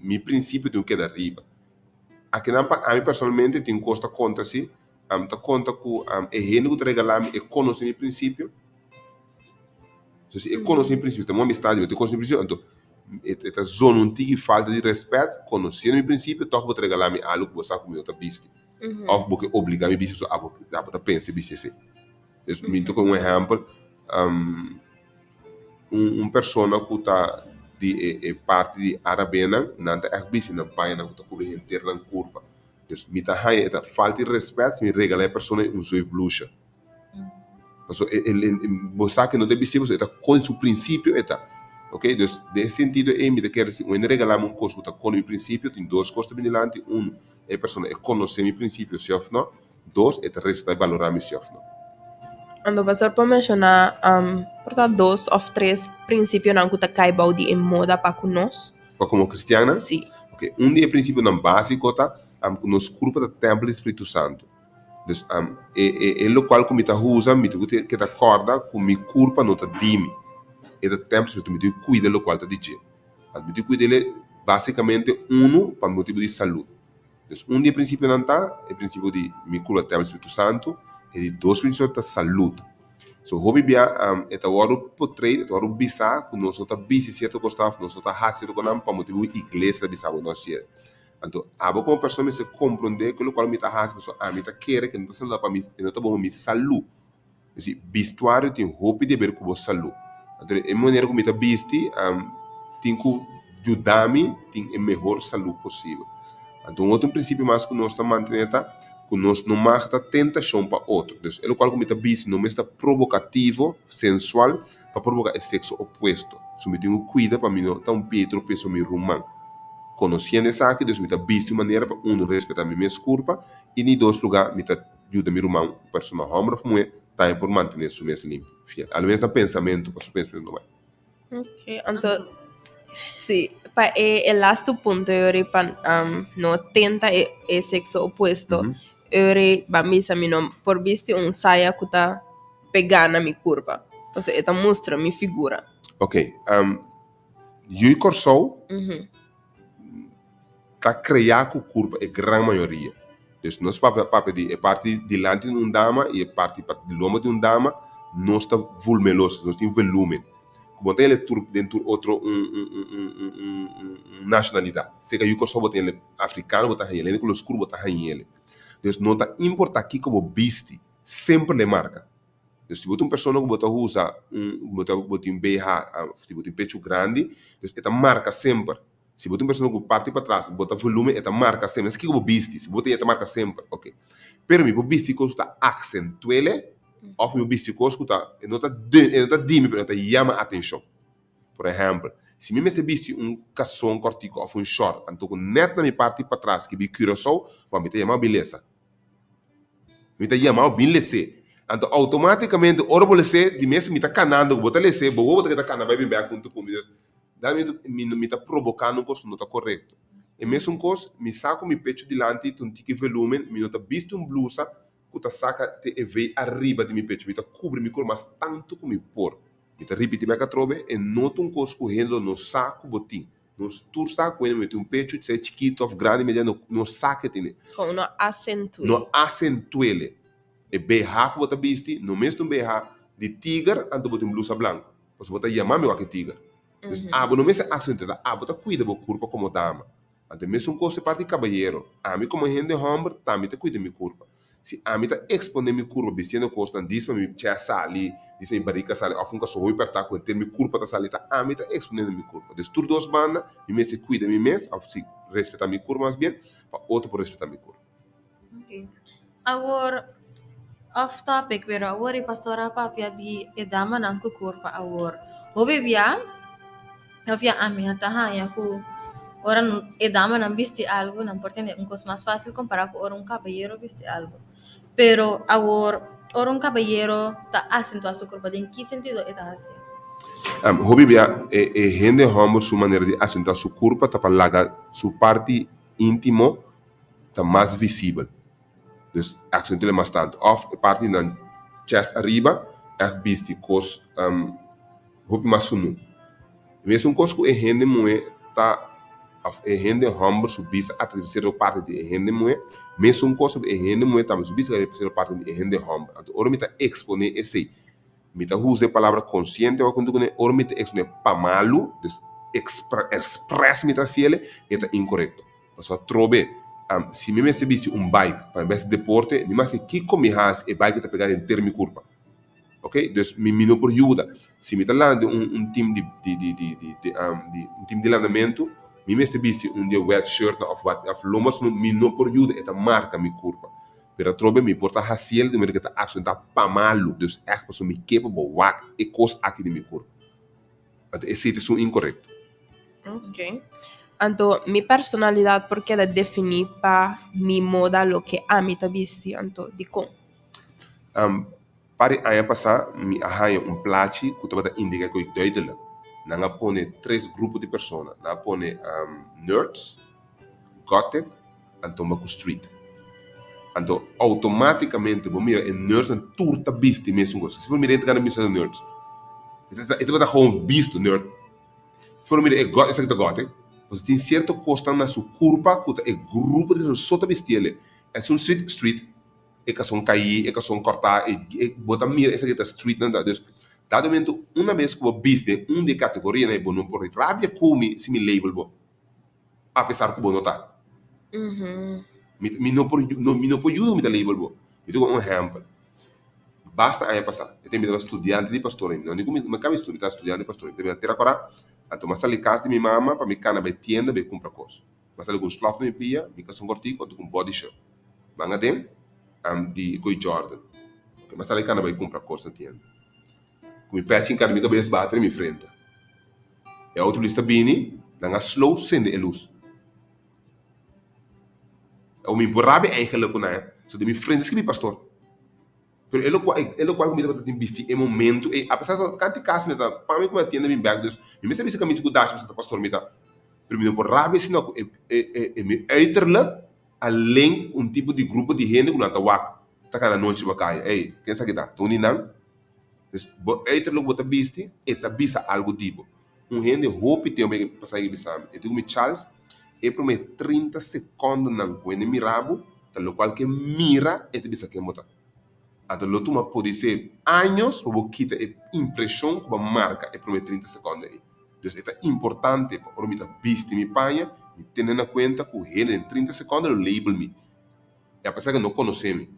mi princípio tem que dar arriba. Aqui a mim personalmente tem costa conta se tá conta com é rende que regalar é conhecer mi princípio. Se é conhecer mi princípio, tem uma amistade, eu te conhecer mi princípio, então esta zona não tem falta de respeito, conhecer mi princípio, toca vou regalar me algo que você comigo tá visto. Ou porque obrigar me visto a botar pensa visto assim. Então me toca um exemplo, persona que tá de parte de arabena, não tá é visto na página que tá cobrindo inteira na curva. Então me tá aí, falta de respeito, me regalar a pessoa um zoe blusa. Então você que não deve ser você, com o princípio ok? Então nesse sentido me quer assim, quando regalar um coisa que com o princípio tem duas coisas bem delante, a pessoa é conhecer o princípio self, não? Dois é respeitar e valorar o self, não? Ando pastor por mencionar portanto 2 ou 3 princípios não que cai balde em moda para nós. Para como cristiana? Sim. Ok, dia princípio não básico tá, nos culpa do templo do Espírito Santo. Então, é o qual como está usa, me que tá acorda com mi culpa não tá dimi. É do templo Espírito me cuida do qual tá dizendo. Me cuida ele basicamente para motivo de saúde. Então, dia princípio não tá, é princípio de mi culpa do templo Espírito Santo, e de dois princípios da saúde. So, hobby bia eta waru portrait, eta waru bisa, que nós tá bisi certo gostava, nós tá hasiro com para motivo de igreja bisa nós ser. Então, abo como pessoa me se compreender que o qual me tá hasiro, so me tá querer que não tá sendo para mim, não tá bom me saúde. Esse vestuário tem hobby de ver com você saúde. Então, é maneira como me tá vesti, tem que ajudar-me, tem a melhor saúde possível. Então, outro princípio mais que nós tá mantendo que nós não mata tentação para outro. Então, é o qual como está visto, não está provocativo, sensual, para provocar o sexo oposto. Se me tenho cuida para mim não tá Pedro peso meu romano. Conhecendo essa aqui, Deus me está visto de maneira para respeitar minha culpa e em dois lugares me está ajuda meu romano, persona homem ou mulher, tá por manter isso mesmo limpo. Ao menos no pensamento, para o pensamento não é. Ok, então sim, para o last ponto eu não tenta o sexo oposto. Eu bambisa mi não por visto saia que tá pegando na minha curva. Então, ela mostra minha figura. Ok. Eu corso tá criar com curva a grande maioria. Então, nós papel de parte de lado de dama e a parte de loma de dama não está volumoso, não tem volume. Como tem ele dentro outro nacionalidade. Se que eu corso botar ele africano, botar ele, com os curvos botar ele. Então, não está importante aqui como viste, sempre le marca. Então, se você uma pessoa que você usa um BH, se você um pecho grande, então, esta marca sempre. Se você uma pessoa que parte para trás, bota volume, esta marca sempre. Isso aqui como viste, se você esta marca sempre, ok. Pero mi viste que está acentuele, ou mi viste que está, não está dime, pero está chama atenção. Por exemplo, se me viste calção cortico ou short, então net na minha parte para trás, que me curaçou, vai me chamar beleza. Me tá chamando beleza. Então, automaticamente, ora vou ser de mesmo me tá canando, vou tá ser, vou botar que tá canando, vai vir bem com comida. Daí me tá provocando um coisa não tá correto. E mesmo coisa, me saco meu pecho delante, um tique volume, me não tá visto blusa, que tá saca te vem arriba de meu pecho, me tá cobre meu corpo mas tanto como por. Me tá repetir bem que trobe e nota um coisa correndo no saco botim. Nos tur saco ele mete um pecho, se é chiquito ou grande, mediano no saco tem. Com no acentue. No acentue. E BH que você viste, no mesmo BH de tigre, ando botar blusa branca. Você botar chamar meu aqui tigre. Então, no mesmo acento, você cuida do corpo como dama. Então, mesmo coisa parte de caballero. A mim como gente homem, também te cuida da minha corpo. Se a mim tá expondo minha corpo, vestindo coisa, diz para mim, tia sali, diz para mim, barriga sali, ou funca sou apertar com ter minha corpo tá sali, a mim tá expondo minha corpo. Então, tudo duas bandas, me se cuida de mim mesmo, ou se respeitar minha corpo mais bem, para outro por respeitar minha corpo. Ok. Agora, off topic, pero agora pastora papia di edama nang kukurpa agora. Hobi biya, havia a minha tahanha ku orang edama não viste algo, não pode ter coisa mais fácil comparar com orang caballero viste algo. Pero agora orang caballero tá acentuando sua curva, em que sentido está assim? Hobby bia gente homem sua maneira de acentuar sua curva tá para largar sua parte íntimo tá mais visível. Dus accentuele mais tanto. Of a parte na chest arriba, viste cos hobby mais sunu. Mesmo cos que gente moe tá a gente humble subisa a terceira parte de a gente moe, mesmo coisa a gente moe também subisa a terceira parte de a gente humble. Então, ora me tá exponer esse, me tá usar a palavra consciente ou quando né, ora me tá exponer pa malu, dus express me tá ciele, é tá incorreto. Só trobe, se me se viste bike para esse deporte, me mas que como has e bike tá pegar em termo curva. Ok? Dus me não por ajuda. Se me tá lá de time de um time de landamento, me mestre viste dia wet shirt of what of lomas no me não por ajuda, eta marca mi curva. Pero trobe me porta haciel de mereka tá action tá pa malu, dus echt pas me capable wak e cos aqui de mi curva. Então esse é incorreto. Ok. Então, minha personalidade, porque ela define para mi moda lo que a mim tá visti, então, de como. Para ano passado, me arranha plaatje que estava indica que é duidelijk. Nanga pone 3 grupos de pessoas. Nanga pone nerds, gothic, e tombaku street. Então, automaticamente, vou mirar nerds en turta bisti mesmo. Se for mirar entrar na missa de nerds, itu vai gewoon visto nerd. For mirar gothic, é gothic. Você tem certo costa na sua curva, que é grupo de pessoas sota bistiele. É um street. E que são cair, e que são cortar, e botar mira, essa que está street, não dá. Dus, dado momento, uma vez que eu viste de categoria, né, não pode rabia como se me label, bo, apesar que eu não está. Me não pode ajudar me label, bo. Eu tenho exemplo. Basta ano passado, eu tenho estudante de pastor, não digo, mas cabe estudante de pastor, eu tenho ter agora, então, mas ali casa de minha mama, para me cana, vai tienda, vai comprar coisa. Mas ali com os sloth me pia, me caso cortico, quanto com body shirt. Manga tem, di Guy Jordan. Okay, mas ali vai comprar coisa na tienda. Com o patching cara minha cabeça bate na minha frente. E a outra lista bini, dá slow sende a luz. O meu porrabe é aquele que não é. So de minha frente escrevi pastor. Pero ele qual comida para te investir em momento e apesar de cantar casa me tá para mim como a tienda me bag dus. Me sabe se camisa com dash para pastor me tá. Pero meu porrabe se não é me uiterlijk além tipo de grupo de gente que não está wak, está cada noite bacana. Ei, quem sabe que tá? Tu não? Então, uiterlijk bota bisti, eta bisa algo tipo. Gente hope tem uma passagem bisam. Eu digo me Charles, é para me 30 segundos não quando me rabo, tal qual que mira eta bisa que mota. Então, lo tuma pode ser anos para quitar a impressão que marca é para me 30 segundos aí. Então, é importante para me bisti me panha. Me tendo na conta que ele em 30 segundos ele label me. E apesar que não conhece me.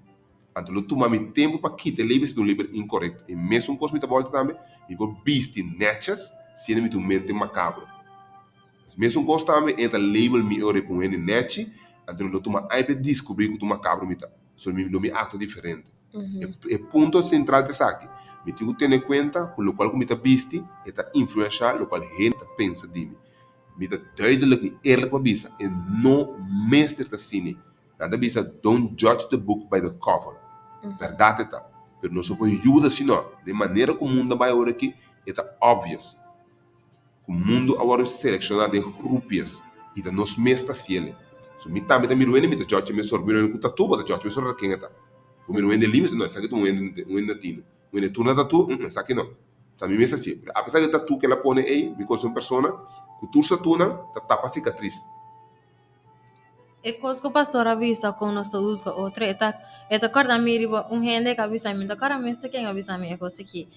Então, eu tomo meu tempo para quitar labels do label incorreto. E mesmo com os meus volta também, eu vou vestir netches, sendo me mente macabro. Mesmo com os também, entra label me ore com ele net, então eu tomo aí para descobrir que o macabro me tá. Só me ato diferente. E ponto central desse aqui. Me tenho que ter em conta que o qual que me tá vesti, está influenciar o qual a gente pensa de mim. Me dá duidelijk e eerlijk wat bisa. En no meester te zien. Nada bisa, don't judge the book by the cover. Verdade é tá. Pero não se pode ajudar assim não. De maneira que o mundo vai agora aqui, é obvious. O mundo agora é selecionado em grupos. E da nos mestra ciele. So me também me ruene, me tá judge me sorbino com tatu, but judge me sorbino quem é tá. O me ruene limes, não, sabe que tu ruene latino. Ruene tu na tatu, sabe que não. Também mesmo assim. Apesar de tatu que ela põe aí, me conhece uma pessoa, que tu se tuna, tapa cicatriz. E coisa que o pastor avisa com nós todos outra eta corda miri gente que avisa me da cara mesmo quem avisa me é coisa que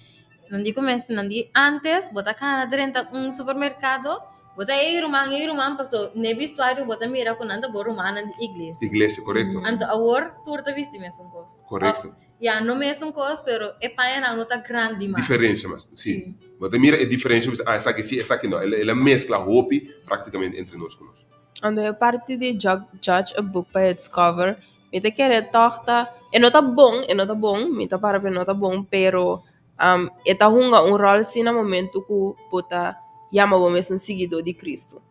não digo mais não digo antes bota cara dentro supermercado bota aí rumang passou ne vestuário bota mira com nada bom rumana de igreja correto então agora tu tá vestindo mesmo coisa correto ya no mesmo coisa pero é paia não tá grande mais diferente mas sim bota mira é diferente essa aqui não ela mescla roupa praticamente entre nós conosco. Quando eu parte de judge a book by its cover, me te querer torta, e não tá bom, me tá para ver não tá bom, pero e tá um rol assim no momento que bota chama o mesmo seguidor de Cristo.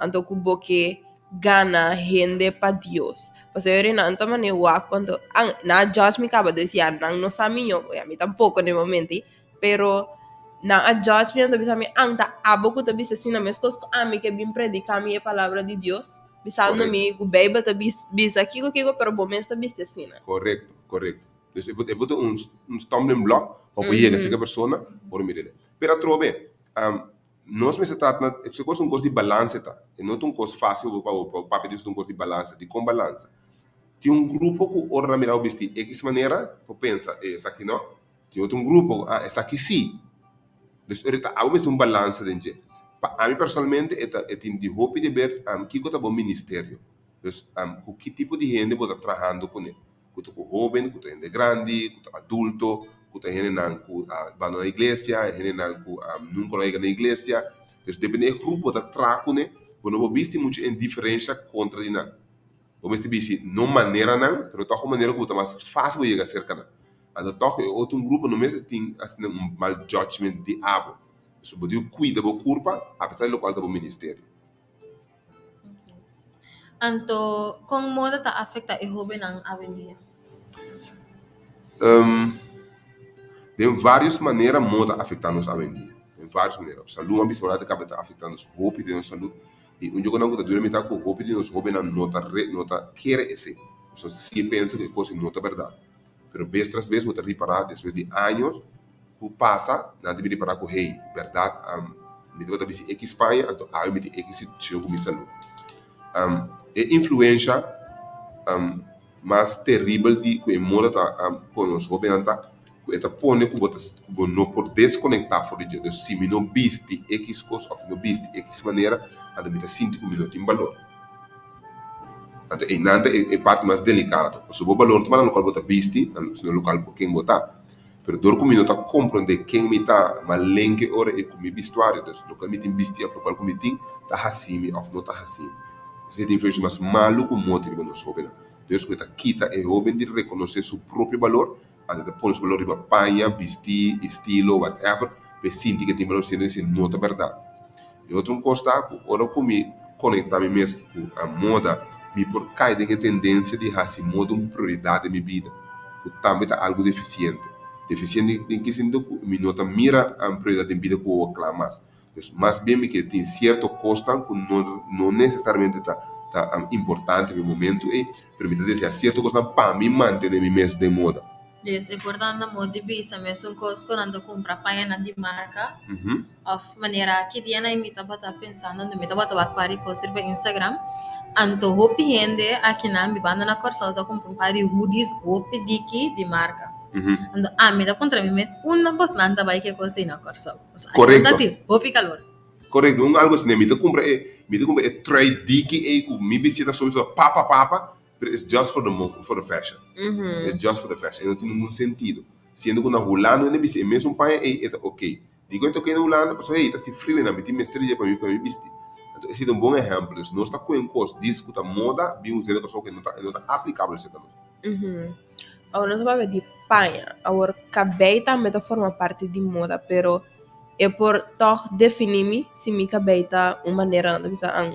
Então que boque gana gente para Deus. Porque eu não tá maneira quando na judge me acaba de dizer, não sabe minho, a mim tampouco no momento, pero na a judge me anda bisa me anta abo que bisa assim na mesma coisa que a mim que bem predicar a palavra de Deus bisa no me o Bible tá bisa aqui pero bom mesmo tá bisa assim né correto dus eu vou stumbling block para chegar essa pessoa por me dele pero trove nós me se trata, é um curso de balança, tá? E não é um curso fácil para o papo de um curso de balança, de com balança. Tem um grupo que ora mirar o vestir X maneira, tu pensa, essa aqui não. Tem outro grupo, essa aqui sim. Então, ahorita, há um balança dentro. A mim, personalmente, eu tenho de hope de ver que é o bom ministério. Então, com que tipo de gente você está trabalhando com ele. Com o jovem, com gente grande, com o adulto, com gente que vai na igreja, gente que nunca vai na igreja. Então, depende do grupo que você trabalha com ele, você não vai ver muita indiferença contra ele. Vamos dizer, não maneira não, mas toca maneira que é mais fácil de chegar cerca não. Então toca outro grupo no mês tem assim mal judgment de abo. Se você cuida da culpa, apesar do qual do ministério. Anto, kung moda ta afekta e hobe ng avenida. De várias maneiras moda afetando nos avenida. De várias maneiras. Saúde uma bisonada acaba afetando nos roupas de nossa saúde. E um jogo não que dura metade com roupa de nos roupa não nota quer esse. Só se pensa que coisa não é verdade. Pero vez tras vez você reparar depois de anos que passa, nada de reparar com rei, verdade? Me deu também aqui Espanha, então aí me tem aqui situação com minha saúde. É influência mais terrível de que moda tá com os roupa não tá eta pone que você não pode desconectar fora de Deus. Se me não viste X coisa, ou não viste X maneira, a me sinto que me não tem valor. Então, e nada é parte mais delicada. Se o valor está no local você viste, no local por quem você pero dor como não está compreender quem me está, mas lenge ora é como vestuário, então o local me tem vestir, o local como tem está assim ou não está assim. Esse é influência mais maluco motivo no sobe. Deus que está quita é jovem de reconhecer seu próprio valor. Até depois o valor de panha, vestir, estilo, whatever, para sentir que tem valor sendo esse não é verdade. E outro costa, ora como me conectar me mesmo com a moda, me por cair em tendência de fazer moda uma prioridade da minha vida. Que também está algo deficiente. Deficiente em que sentido? Me nota mira a prioridade da vida que eu aclamo. Mas bem que tem certo costa que não necessariamente está importante no momento e permite dizer certo costa para me manter me mesmo de moda. Yes, é importante na moda bisa mesmo coisa quando compra paia na de marca. Of maneira que dia na imita bata pensando no imita bata pari coisa para Instagram. Anto hopi hende aqui na mi banda na corsa eu compro pari hoodies hopi diki de marca. Ando me da contra mim mesmo uma bastante vai que coisa na corsa. Correto. Assim, hopi calor. Correto, algo assim, me compra trade diki e com me vestida sobre papa. But it's just for the fashion. It's just for the fashion. Não tem nenhum sentido. Sendo que na Holanda, não é mesmo pai é ok. Digo então que na Holanda, pessoal, está se frio na minha mestre para mim vestir. Então esse é um bom exemplo. Não está com um curso discuta moda, bem usando pessoal que não está aplicável esse caso. Agora nós vamos ver de panha. Agora cabelo também forma parte de moda, pero é por toch definir se me cabelo está uma maneira,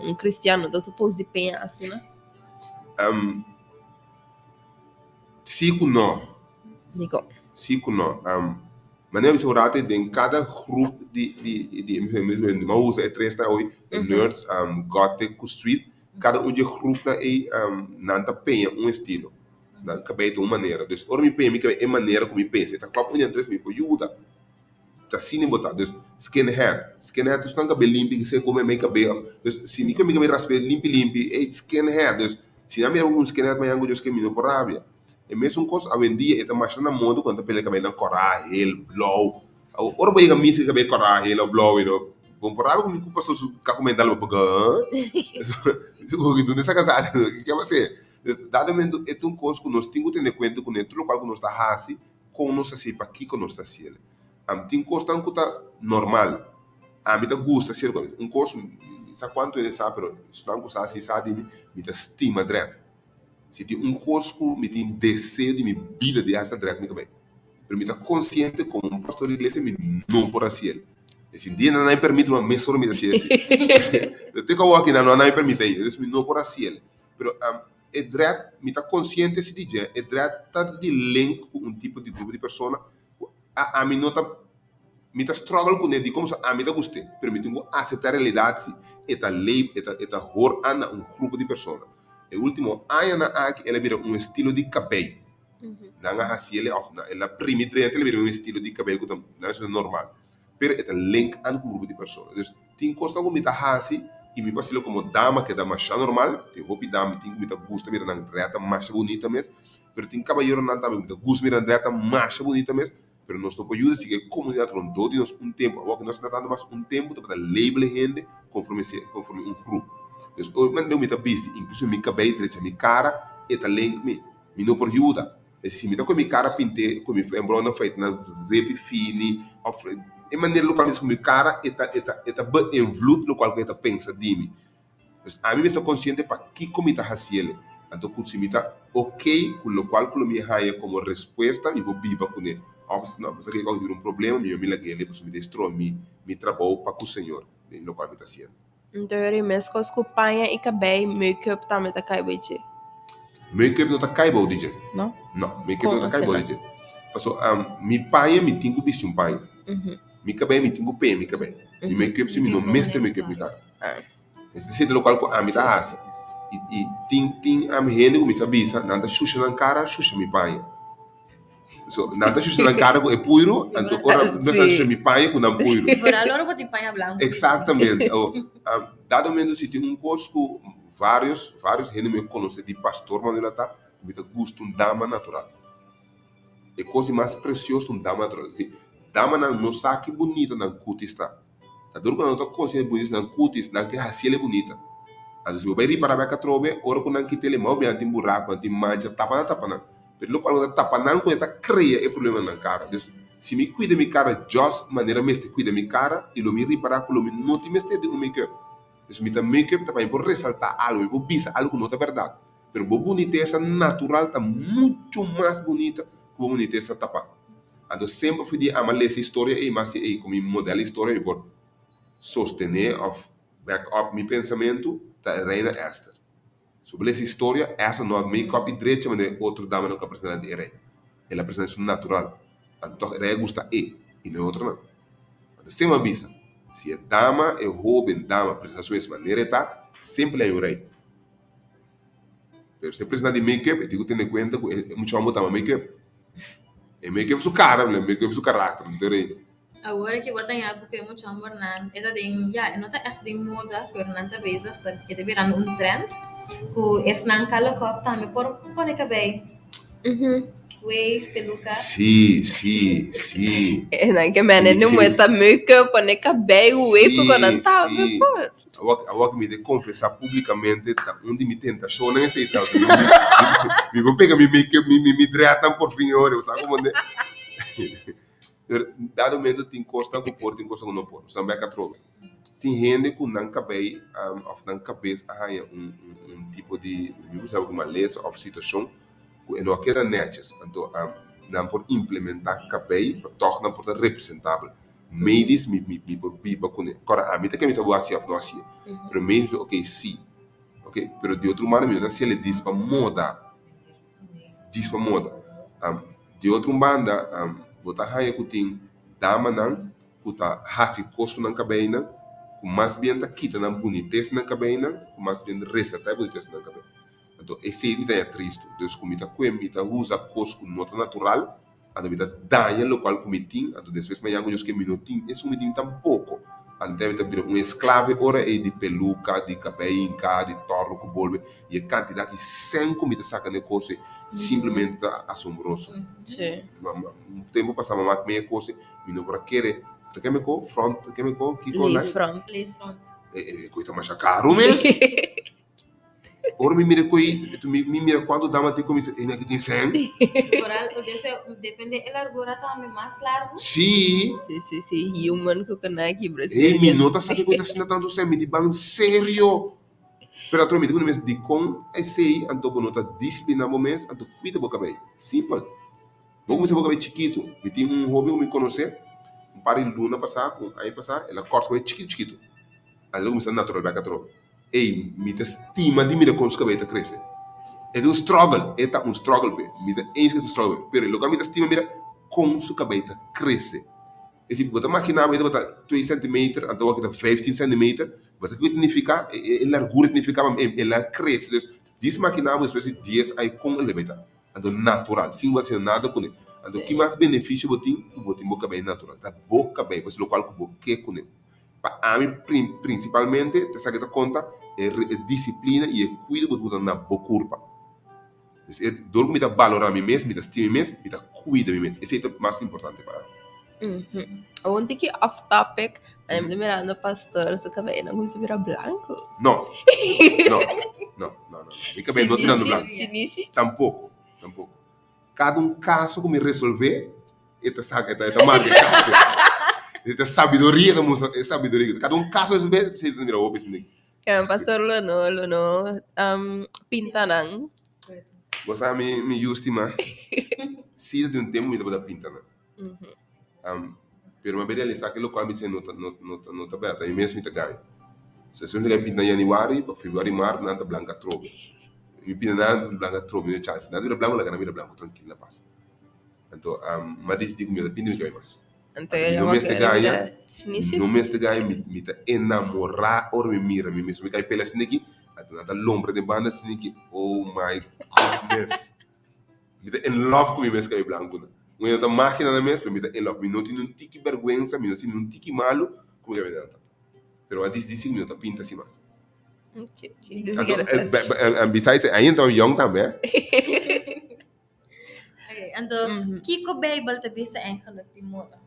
um cristiano, então supôs de panha assim, né? Siku não. Digo. Siku não. Mas não é segurado em cada grupo de uma usa é três tá hoje nerds gothic street cada de grupo não tá penha estilo na cabelo uma maneira então ora me penha me é maneira como me pensa tá claro onde três me ajuda tá assim botar então skinhead isso não cabelo limpo que você come meio cabelo então se me cabelo raspa limpo é skinhead então se não me algum skinhead mas algo que me não por rabia é mesmo coisa a vendia é mais na moda quando pele cabelo na corar ele blow ora vai chegar que cabelo corar ele blow you know bom por rabia como passou su comentar lo porque isso que tu nessa casa que vai ser dado momento é um coisa que nós temos que ter conta com tudo qual que nós está assim com nós assim para aqui que nós está assim tem coisa que está normal a mim tá gosta ser um coisa sabe quanto ele sabe pero se não gosta assim sabe me tá estima direto se tem um coisa que me tem desejo de me vida de essa direto me também pero me tá consciente como um pastor de igreja me não por assim esse dia não permite uma mesura me assim eu tenho que aqui não permite isso me não por assim pero é direto me tá consciente se dizer é direto tá de link com um tipo de grupo de pessoa a mim não tá me tá struggle com ele de como a mim tá gostei pero me tenho que aceitar a realidade eta lei eta hor ana um grupo de pessoas e último ana aqui ela vira um estilo de cabelo não é assim ela primeiramente ela vira um estilo de cabelo que não é normal pero é link aan com grupo de pessoas. Dus tem costa como tá hasi e me passilo como dama que dá mais normal, tem roupa dama tem como tá gusta mira na reta mais bonita mesmo, pero tem caballero não também tá gusta mira na reta mais bonita mesmo, pero nós não podemos dizer que a comunidade rondou de nós tempo, agora nós estamos dando mais tempo para label gente conforme grupo. Dus hoje eu me tá busy, incluso me cabelo direito, minha cara é tá link me não por ajuda. Se me tá com minha cara pinte, com minha embrona feita na rep fini, e maneira local com minha cara é bem invluto local que tá pensa de mim. Mas a mim me sou consciente para que como tá fazendo. Então por se me tá ok com o qual com minha raia como resposta me vou biba com ele. Não, mas aqui eu um problema, me laguei, por me destrói me trabalho para com o senhor, no local me tá sendo. Então eu mesmo com panha e cabelo, make-up também tá caindo. Make-up não tá caindo, DJ. Não? Não, make-up não tá caindo, DJ. Passou, mi panha me tinha bicho um panha. Mi cabelo me tinha pé, mi cabelo. Mi make-up se me não mestre make-up me cara. Esse sítio local com a mi tá asa. E tem a mi rende com mi sabisa, nada xuxa na cara, xuxa mi panha. So, nada xuxa na cara é puro, então agora nós xuxa mi panha com não puro. Por allora com panha branca. Exatamente. Dado momento se tem cosco vários rende me conhece de pastor, mas ela tá me tá gosto dama natural. É coisa mais preciosa dama natural. Assim, dama não sabe que bonita na cutis tá. Tá duro quando não tá consciente bonita na cutis, na que raciel é bonita. Então se eu vai reparar bem que trobe, ora quando não que tele mal bem tem buraco, tem mancha, tapa na. Pero quando tapa na quando tá cria é problema na cara. Então, se me cuida minha cara just maneira mestre cuida minha cara e lo me reparar com lo me não tem mestre de um make-up. Então me tá make-up tá para por ressaltar algo, por bisa algo não é verdade. Pero a boniteza natural tá muito mais bonita que a boniteza tapa. Então sempre fui de amar essa história e mas como modelo história por sostener of back up meu pensamento da reina Esther. Sobre essa história, essa não é make-up e direita, mas é outra dama não que apresenta de rei. Ela apresenta natural. Então rei gusta e não é outra não. Então sempre avisa, se a dama é jovem, dama apresenta sua maneira tá, sempre é o rei. Pero se apresenta de make-up, eu tenho que ter em conta que é muito amor também make-up. É make-up sua cara, é make-up sua caráter, não tem. Agora que botar em época é muito amor não, é tem já, não tá echt de moda, pero não tá bezig, tá é virando um trend, que é não cala cop também por pone cabelo. Wave, peluca. Sim. É não que mene não muita make-up, pone cabelo, wave com não tá. Agora me de confessar publicamente, onde me tenta show nem sei tal. Me vou pegar me make-up, me hidratam por fim hora, sabe como é? Dado momento tem costa que pôr, tem costa que não pôr. Você também é catroga. Tem gente que não cabe, não cabeça arranha tipo de, eu sabe uma lesa ou situação que não queda netas. Então, não por implementar cabe, torna por ser representável. Medios me por biba com ele. Agora, a mim também sabe assim, não assim. Pero medios, ok, sim. Ok, pero de outro modo, mesmo assim ele diz para moda. De outra banda, botar raia que tem dama não, que tá hasi costo na cabena, que mais bem tá quita na boniteza na cabena, que mais bem ressalta a boniteza na cabena. Então esse é triste. Deus como tá coemita usa costo nota natural, a vida daia local como tem, então depois mais alguns que minutinho, esse um tem tão pouco. Deve ter um escravo ora é de peluca, de cabelo, de torno que bolbe, e a quantidade de 100 comida saca negócio simplesmente assombroso. Um tempo passava mais meia coisa, me não para querer, tu quer me co front, tu quer me co que co Lace front. Coisa mais caro mesmo. Ora me mira coi, tu me mira quando dá uma tem comida, ainda que tem 100. Coral, depende da largura também mais largo. Sim. Human que eu aqui Brasil. Me nota sabe que está tanto sempre de bem sério. Pero outro momento, quando de com esse anto bonota disciplina momento, anto cuida boca bem. Simples. Vamos ver boca bem chiquito. Me tem hobby me conhecer. Par de luna passar, aí passar, ela corta bem chiquito. Aí logo começa natural bem catro. Ei, me te estima de mira com os cabelos cresce. É um struggle, um struggle bem. Me te que struggle. Pero logo me te estima mira com os cabelos cresce. E se botar máquina, vai botar 2 cm, então vai botar 15 cm. Mas o que significa? A largura significa ela cresce. Então, 10 máquina, uma espécie de 10 aí com ele beta. Então, natural, sem você nada com ele. Então, o que mais benefício você tem boca bem natural. Tá boca bem, você local que você quer com ele. Para mim, principalmente, você que conta, é disciplina e é cuidado de na boa curva. Dormo me dá valor a mim mesmo, me dá estima a mim mesmo, me dá cuida a mim mesmo. Esse é o mais importante para mim. Ontem que off topic, eu me mirando pastor, seu cabelo não começa a virar branco. Não. Mi cabelo não tirando branco. Shinichi? Tampouco. Cada caso que me resolver, esta marca caso. Esta sabedoria da música, é sabedoria. Cada caso resolver, você mira o obeso nisso. Kaya pastor lo pinta nang. Você me justima. Se de tempo me dá pinta não. Pero uma vez sabe que o local me diz não tá bem, eu mesmo me tá ganho. Se você não quer pintar em januário, para fevereiro, março, não tá branca trobe. Me pinta nada branca trobe, não chance. Nada vira branco, lá vira branco, tranquilo, na paz. Então, mas desse tipo me dá pinta me ganho mais. Então eu não me está ganha, shinichi. não me está ganha, me tá enamorar ou me mira, me mesmo me cai pela assim aqui, até nada lombra de banda assim aqui. Oh my goodness. Me tá in love com me mesmo que branco, né? Quando eu tô máquina na mesma, me tá in love. Me não tenho um tique vergonha, me não tenho um tique malo, como que é verdade. Pero antes disso, me tá pinta assim mais. Okay. Besides, ainda tô young também. Okay, então, Kiko Bible também sa eigenlijk de moda.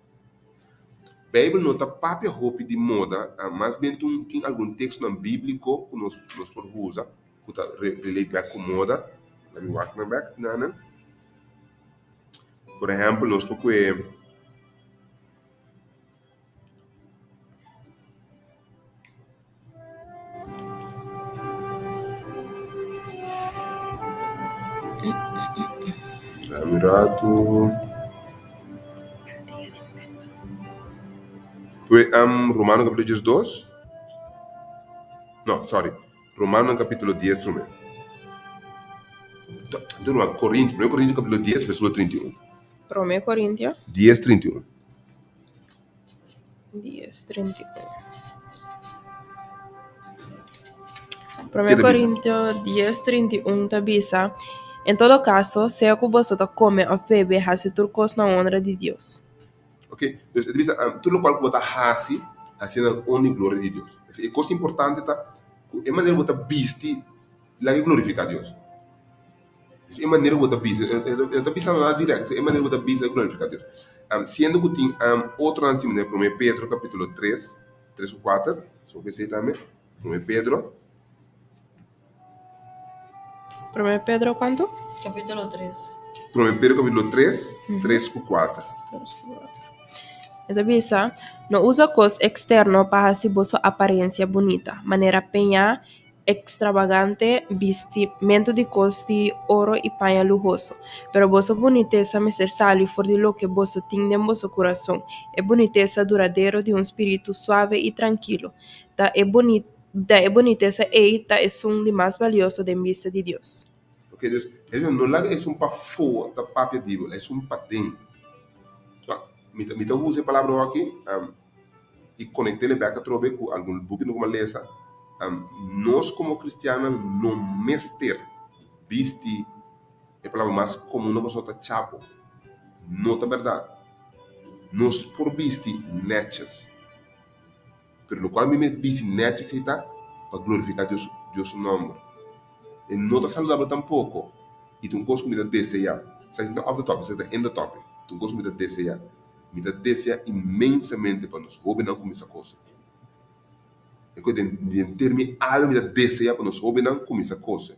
Bible não tá papia roupa de moda, mas bem tem algum texto na bíblico que nós por usa, que tá relate back com moda. Let me walk na back, nana. Por exemplo, nós porque Mirato. Pues, Romano capítulo 2. No, sorry. Romano capítulo 10 primeiro. Corintios, 1 Corintios capítulo 10, versículo 31. 1 Corintios 10, 31. 10:31. 1 Corintios 10:31 te avisa, en todo caso, sea que vosotros come o bebe, hace turcos na honra de Dios. Ok? Então, ele diz, tudo o qual você faz, assim, na honra e glória de Deus. É coisa importante, tá? É maneira que você viste, lá que glorifica a Deus. É maneira que você viste, eu estou pensando nada direto, é maneira que você viste, lá que glorifica a Deus. Sendo que tem outro ensino, né? 1 Pedro capítulo 3, 3 ou 4, só que sei também. 1 Pedro. 1 Pedro quanto? Capítulo 3. 1 Pedro capítulo 3, 3 ou 4. Essa avisa, no usa cos externo para hacer vossa aparência bonita, maneira penha extravagante, vestimento de cos de ouro e panha lujoso, pero vossa boniteza me ser sale for de lo que vosso tem em vosso coração, é boniteza duradeiro de espírito suave e tranquilo, da é boniteza eita é um de mais valioso de vista de Deus. Ok, Deus, ele não é para fora da papia de Bíblia, é para dentro. Me usa a palavra aqui e conectei back a trobe com algum book que eu lesa. Nós como cristianos não mester viste a palavra mais comum que nós chapo. Não é verdade. Nós por viste netes. Pelo qual me viste netes está para glorificar Deus nome. E não está saudável tampouco. E tu coisa que me deseja. Sai off the topic, sai in the topic. Tu coisa que me deseja. Me deseja imensamente para nós. Houve não com essa coisa. É que em termos algo me deseja para nós. Houve não com essa coisa.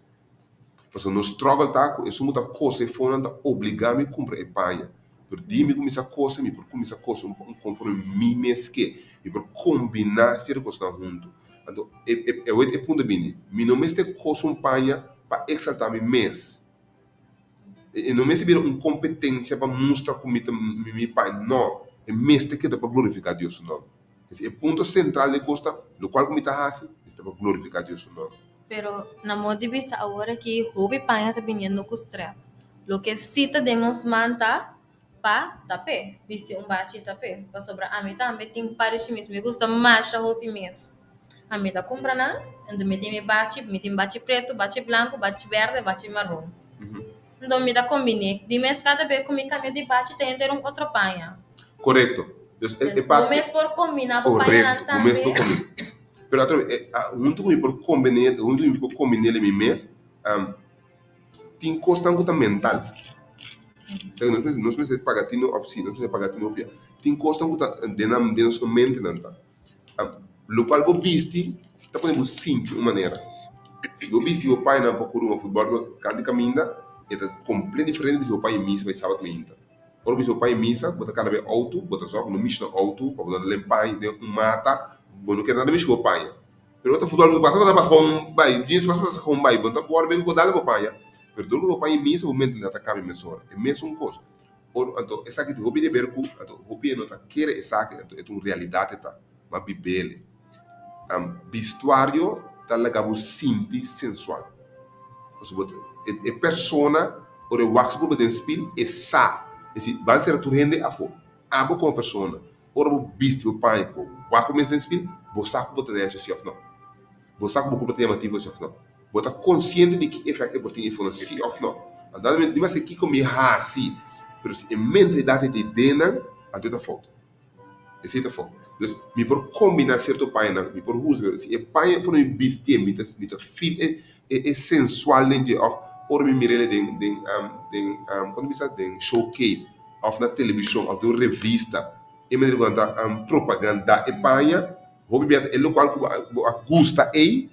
Porque nós struggle tá, é muita coisa e fora da obrigar-me a cumprir a panha. Por dime com essa coisa, me por com essa coisa conforme mim mesmo que, me por combinar ser coisa junto. Então, é ponto bem. Me não me este coisa panha para exaltar me mesmo. E não me servir uma competência para mostrar como meu pai, não. É mesmo que dá para glorificar Deus, não. Esse é o ponto central de costa, no qual como está assim, está para glorificar Deus, não. Pero na modibisa agora que houve panha tá vindo com strap. Lo que cita demos manta pa tape. Viste bate tape. Pa sobra a mim também tem parece mesmo. Me gusta mais a roupa mesmo. A mim tá comprando, então me tem bate preto, bate branco, bate verde, bate marrom. Então, me dá combine. De mês cada vez comigo caminho de baixo tem ter outro panha. Correto. Dus O mês por combinar, o panha correto, o mês por também. combine. Pero junto com por combinar, junto com por combinar ele mês, tem constante mental. Não precisa pagar tino opsi, não precisa pagar tino opia. Tem constante dentro da nossa mente nanta. Lo qual vos visti, tá podendo sentir uma maneira. Se você viste o pai na procura um futebol, cada caminha é completamente diferente se o pai em missa vai sábado ainda. Ora, se o pai em missa, bota cada vez auto, bota só no misto auto, para botar limpar, um mata, não quer nada mexer com o pai. Pero outro futebol passa na passa com bai, jeans passa com bai, bota agora bem com dá o pai. Pero do o pai em missa, o momento de atacar a emissora, é mesmo coisa. Ora, então essa aqui de hobby de ver com, então hobby não tá quer essa aqui, é uma realidade tá, mas bibele. Vestuário tá legal sinti sensual. E persona o wax por den spil e sa. Esse vai ser tu rende a fo. Abo como persona. Ora o visto o pai o wax por den spil, você sabe botar nesse se não. Você sabe como ter motivo se não. Você tá consciente de que efeito por ter influência se não. Andando de mas que como ha si. Pero se mentalidade de dena a toda foto. Esse é foto. Dus me por combinar certo pai na, me por uso, se é pai for me vestir, me tá feel é sensual dentro of or me mirele quando bisa den showcase of na televisão, of de revista, e me conta propaganda e paia, hobby biata é local que gusta é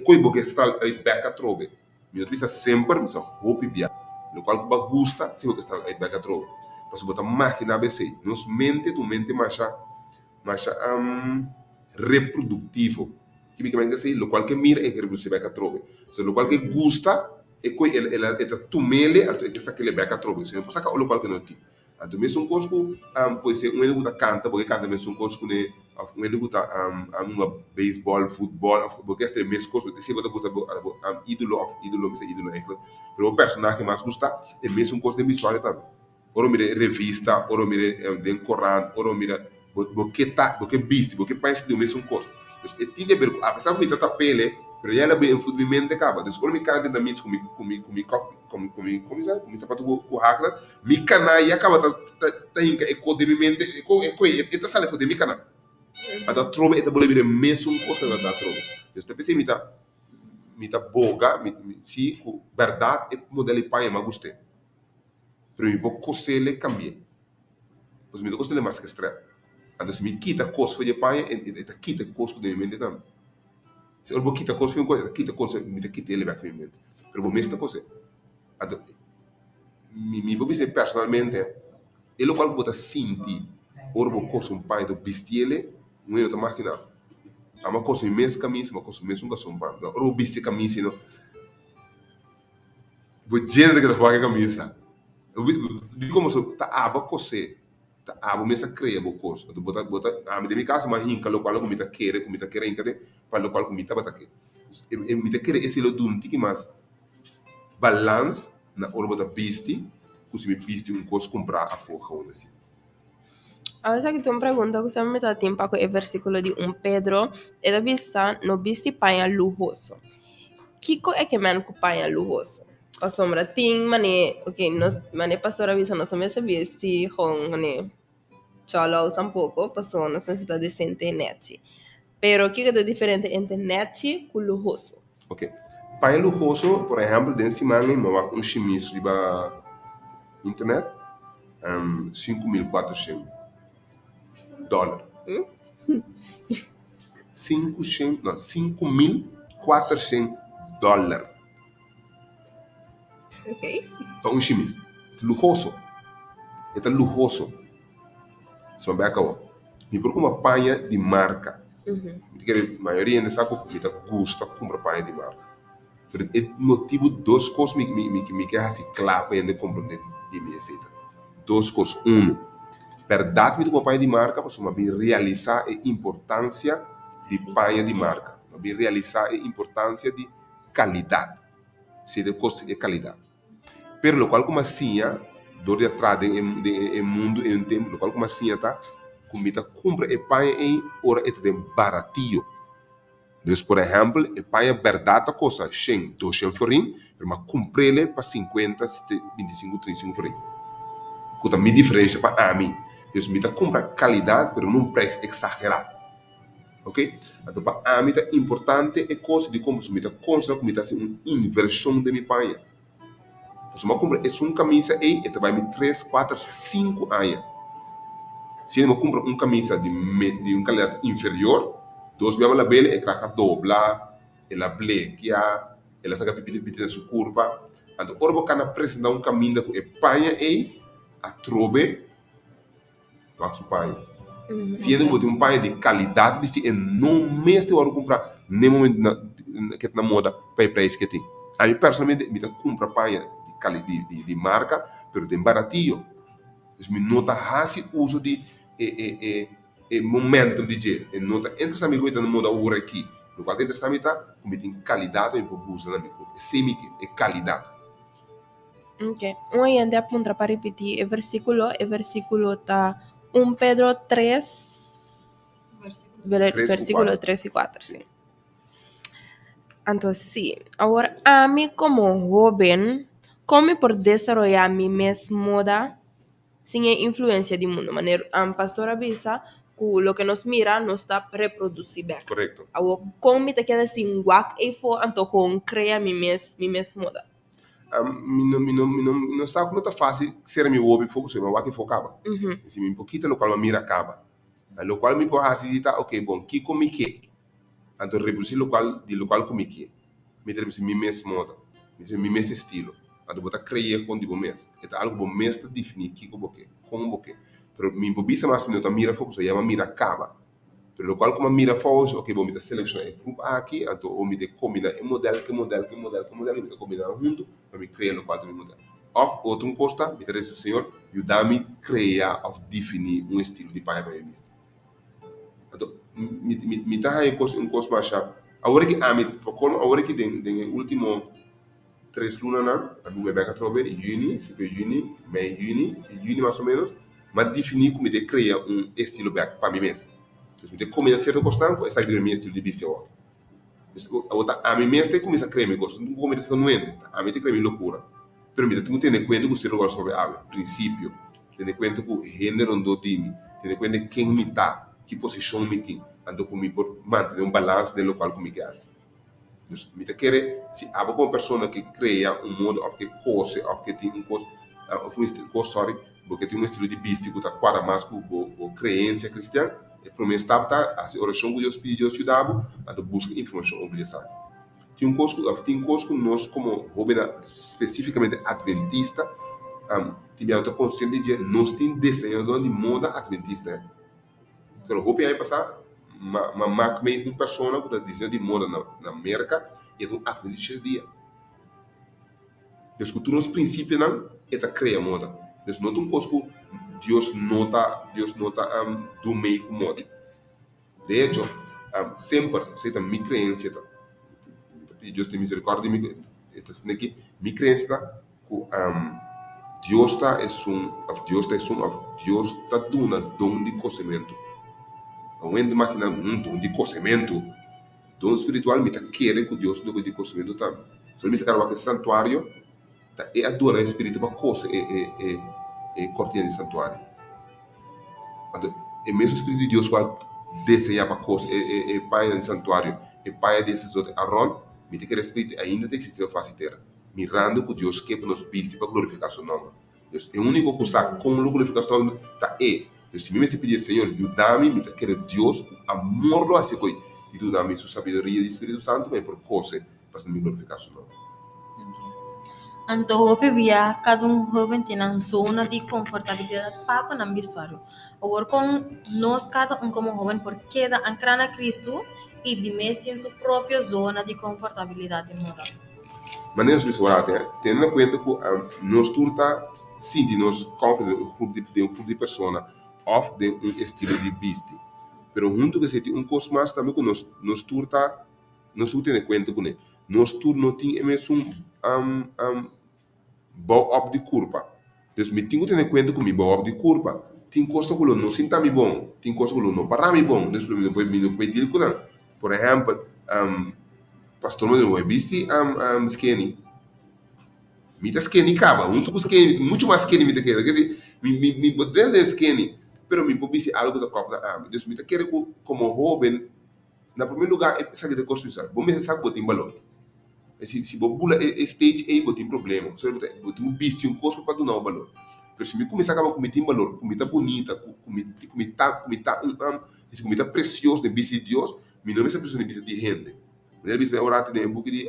coi que está aí beca trobe. Me bisa sempre, me só hobby biata, local que gusta, se que está aí beca trobe. Posso botar máquina ABC, nos mente tu mente macha reprodutivo. Que me que sei, lo qual que mira é que reproduz beca trobe. Se lo qual que gusta é que ela tu mele, até que saque le beca trobe. Se não passa o lo qual que não ti. Então mesmo um cosco, pode ser um ele gusta canta, porque canta mesmo um cosco né, um ele gusta beisebol, futebol, porque esse mesmo cosco que se você gusta ídolo, me ídolo é claro. Pero o personagem mais gusta é mesmo um cosco de visual também. Ora mire revista, ora mire den Coran, ora mire porque viste, porque pensa de mesmo coisa. Então, tinha ver, apesar de eu estar pele, pero já ela bem em futebol mente acaba. Então, quando me cana dentro da missa com sapato com hakla, me cana e acaba tá em que de minha mente, eta sale foi de me cana. Ata trobe eta bole vir mesmo coisa que ela trobe. Então, pensei me tá boga, se com verdade é modelo pai mas gostei. Pero me vou cosele cambiar. Pois me cosele mais que extremo. Então, se me quita coisa foi de pai, e quita coisa de minha mente também. Se eu vou quitar coisa foi uma coisa, quita coisa, me quita ele vai minha mente. Pero vou mesma coisa. Então, me vou dizer personalmente, ele qual bota sentir, ou vou coisa pai do vestir não é outra máquina. Há uma coisa mesmo camisa, uma coisa mesmo que pai. Ou vestir camisa, não. Vou dizer que tá fora camisa. Digo como se tá aba coisa. Abo mesmo cria bo coisa. Tu bota me de casa mas hinca lo qual comita querer incade para lo qual comita bota que. Me te querer esse lo dum tiki mas balance na hora bota pisti, se me pisti um coisa comprar a forra ou assim. Ahora que tú me preguntas, que se me está tiempo con el versículo de Pedro, e da vista, no viste paia lujoso. Kiko é que man com paia lujoso? O sombra ting, mane, ok, mane pastora avisa, no somos se viste con, mane, cholos tampoco, pasó, no somos está decente neti. Pero que é diferente entre neti com lujoso? Ok. Paia lujoso, por exemplo, dentro de semana, eu vou chimis riba internet, $5.400. $5.400. Ok. Para chimis. Lujoso. É lujoso. Só bem acabou. Me procura uma paia de marca. Porque a maioria ainda sabe que gosta de comprar paia de marca. Pero é motivo duas coisas me quer assim claro para ainda compreender de minha aceita. Duas coisas. Verdade me com paia de marca, para uma bem realizar a importância de paia de marca. Uma bem realizar a importância de qualidade. Se de custo e qualidade. Pero lo qual como assim, dor de atrás em mundo em tempo, lo qual como assim tá, comita compra e paia em hora é de baratinho. Dus, por exemplo, e paia verdade coisa, 100, 200 florim, mas comprele para 50, 25, 35 florim. Kuta mi diferença para a mim. Dus, me compra qualidade, mas não preço exagerado. Ok? Então, para a mim, é importante é coisa de como se me consta, como se uma inversão de minha paia. Se eu compro uma camisa aí, vai me 3, 4, 5 anos. Se eu compro uma camisa de uma qualidade inferior, dois meses ela bela é craca dobla, ela blequeia, ela saca pipita na sua curva. Então, ora você can apresentar uma camisa com Espanha aí, a trobe, para sua paia. Se eu tem um paia de qualidade, você não mesmo hora comprar nem momento que na moda para o preço que tem. A mim personalmente me compra paia de marca, mas tem baratinho. Então, me nota hasi uso de momentum de dia. E nota entre amigo e na moda hora aqui. No qual entre amigo como tem qualidade e produção amigo. Semi é qualidade. Ok. Hoy en día apunta para repetir el versículo está 1 Pedro 3, versículo 3 y 4, sí. Entonces, sí. Ahora, a mí como joven, ¿cómo por desarrollar mi misma moda sin influencia del mundo? Manera, pastora avisa que lo que nos mira no está reproducible. Correcto. Ahora, ¿cómo te queda sin guac y fo antojo crea mi misma moda? No saco não tá fácil ser meu hobby foco, mas o que focava. Se me pouquinho lo qual mira acaba. Lo qual me por assim tá, ok, bom, que comi que. Então reproduzir lo qual comi que. Me trebuie se mi mesmo moda, mi mesmo estilo. Então botar criar com tipo mesmo. É algo bom mesmo definir que como boque. Pero me impobisa mais me tá mira foco, se chama mira acaba. Pero lo qual como mira foco, ok, bom, me tá selecionar grupo aqui, então o me de combinar modelo, e me tá combinar junto. Para me criar no quadro modelo. Of outro costa, me interessa o senhor, ajudar-me a criar ou definir um estilo de paia para ele. Então, me tá aí um coisa mais chave. Agora que agora que tem último 3 lunas na, a do Bebeca Trobe, junho, meio junho mais ou menos, mas definir como de criar um estilo back para mim mesmo. Então, me tem como ser constante, esse é o meu estilo de vista agora. A mim mesmo começa a criar meu gosto, não começa a não a mim tem que criar minha loucura. Pero me tenho que ter conta que o ser humano sobre a princípio, ter conta que o gênero do time, ter conta quem me tá, que posição me tem, então como por manter um balanço no local como que faz. Então, me tem que se há uma pessoa que cria modo of que coisa, of que tem coisa, of estilo, porque tem estilo de vista que tá quadra mais com a crença cristã. O primeiro step tá a oração que Deus pede Deus ajudar, então busca informação sobre isso. Tem coisa que nós como jovem especificamente adventista, tem autoconsciente de nós temos desenhador de moda adventista. Então, o jovem aí passar, mas uma pessoa que está desenhando de moda na América e é um adventista de dia. Então, os princípios não é para criar moda. Então, não tem coisa que Deus nota do meio com moda. De hecho, sempre, sei que minha crença Deus tem misericórdia de mim, que minha crença que Deus está dando dom de conhecimento. Não é de máquina dom de conhecimento, dom espiritual me está querendo que Deus dê de conhecimento também. Se ele me sacar aquele santuário, é a dona espírito para coisa é cortina de santuário. É mesmo o espírito de Deus que desenha para coisa, é pai de santuário, é pai desses outros Aaron. Me tem que respeitar ainda tem que existir a face terra. Mirando que Deus quer nos vistos para glorificar seu nome. Deus é o único que sabe como glorificar seu nome. Deus se me pedir, Senhor, ajuda-me, me quer Deus, amor do assim que ajuda-me sua sabedoria do Espírito Santo, mas por coisa para me glorificar seu nome. Então, cada jovem tem uma zona de confortabilidade para o visuário. Agora, com nós, cada como jovem, por queda ancrar na Cristo e de mês tem sua própria zona de confortabilidade moral. Maneiras visuais, tendo em conta que nós turta sim de nós confident um grupo de pessoas ou de um estilo de vista, pero junto que se tem coisa mais também que nós turta tendo em conta que nós turta não tem mesmo bow-up de curva. Então, me tenho que ter em conta que me bow-up de curva tem coisa que não sinta-me bom, tem coisa que não para-me bom, então, me não pode dizer que não. Por exemplo, pastor mo não é visto skinny. Mita skinny acaba, muito skinny, muito mais skinny mita quer, quer dizer, me poder de skinny, pero me pode ser algo da copa da am. Então mita quer como jovem, na primeiro lugar é pensar que de construção. Bom, me sabe botar em valor. Se você bula stage aí botar problema, só botar visto um corpo para donar o valor. Pero se me começar a cometer valor, comida bonita, comida preciosa de vista de Deus, me não é essa pessoa de vista de gente. Me vista de orate de book de